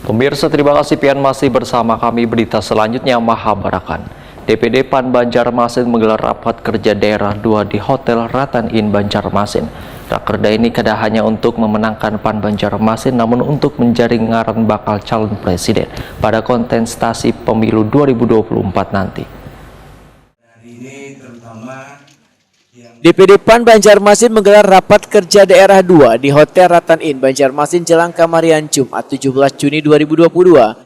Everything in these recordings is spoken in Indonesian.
Pemirsa, terima kasih pian masih bersama kami. Berita selanjutnya, Mahabarakan. DPD PAN Banjarmasin menggelar rapat kerja daerah 2 di Hotel Ratan Inn Banjarmasin. Rakerda ini kada hanya untuk memenangkan PAN Banjarmasin, namun untuk menjaring ngaran bakal calon presiden pada kontestasi pemilu 2024 nanti. DPD PAN Banjarmasin menggelar rapat kerja daerah 2 di Hotel Ratan Inn Banjarmasin Jelang Kamarian Jumat 17 Juni 2022.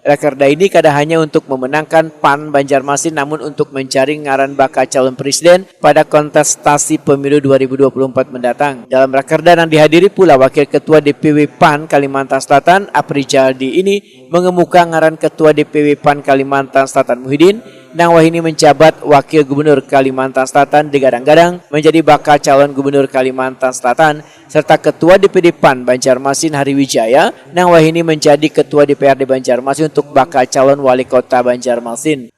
Rakerda ini kada hanya untuk memenangkan PAN Banjarmasin, namun untuk mencari ngaran bakal calon presiden pada kontestasi pemilu 2024 mendatang. Dalam rakerda yang dihadiri pula Wakil Ketua DPW PAN Kalimantan Selatan Aprijaldi ini mengemuka ngaran Ketua DPW PAN Kalimantan Selatan Muhyiddin nang wahini menjabat Wakil Gubernur Kalimantan Selatan digadang-gadang menjadi bakal calon Gubernur Kalimantan Selatan, serta Ketua DPD PAN Banjarmasin Hari Wijaya nang wahini menjadi Ketua DPRD Banjarmasin untuk bakal calon Wali Kota Banjarmasin.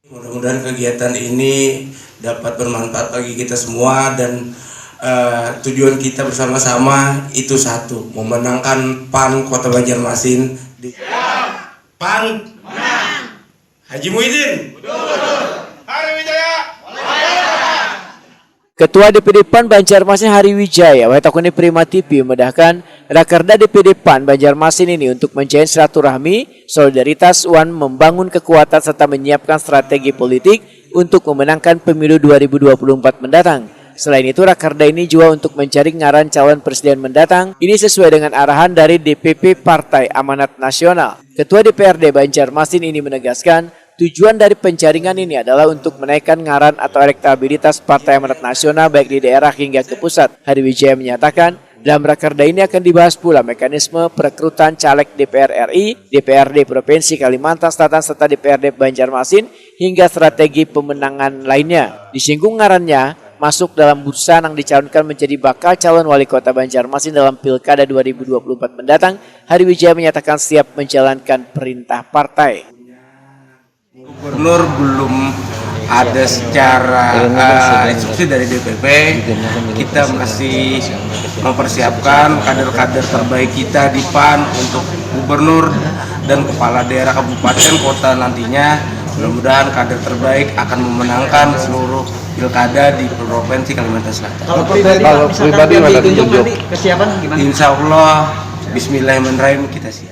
Mudah-mudahan kegiatan ini dapat bermanfaat bagi kita semua dan tujuan kita bersama-sama itu satu, memenangkan PAN Kota Banjarmasin. PAN Haji Muhyiddin, Hari Wijaya. Ketua DPD PAN Banjarmasin Hari Wijaya, Wahitakuni Prima TV memedahkan rakerda DPD PAN Banjarmasin ini untuk menjalin silaturahmi, solidaritas, membangun kekuatan serta menyiapkan strategi politik untuk memenangkan pemilu 2024 mendatang. Selain itu, rakerda ini juga untuk mencari ngaran calon presiden mendatang. Ini sesuai dengan arahan dari DPP Partai Amanat Nasional. Ketua DPRD Banjarmasin ini menegaskan, tujuan dari penjaringan ini adalah untuk menaikkan ngaran atau elektabilitas Partai Amanat Nasional baik di daerah hingga ke pusat. Hari Wijaya menyatakan, dalam rakerda ini akan dibahas pula mekanisme perekrutan caleg DPR RI, DPRD Provinsi Kalimantan Selatan serta DPRD Banjarmasin hingga strategi pemenangan lainnya. Disinggung ngarannya masuk dalam bursa yang dicalonkan menjadi bakal calon Wali Kota Banjarmasin dalam Pilkada 2024 mendatang. Hari Wijaya menyatakan siap menjalankan perintah partai. Gubernur belum ada secara instruksi dari DPP. Kita masih mempersiapkan kader-kader terbaik kita di PAN untuk gubernur dan kepala daerah kabupaten kota nantinya. Mudah-mudahan kader terbaik akan memenangkan seluruh pilkada di Provinsi Kalimantan Selatan. Kalau pribadi mana ditunjuk kesiapan gimana? Insya Allah, Bismillahirrahmanirrahim, kita siap.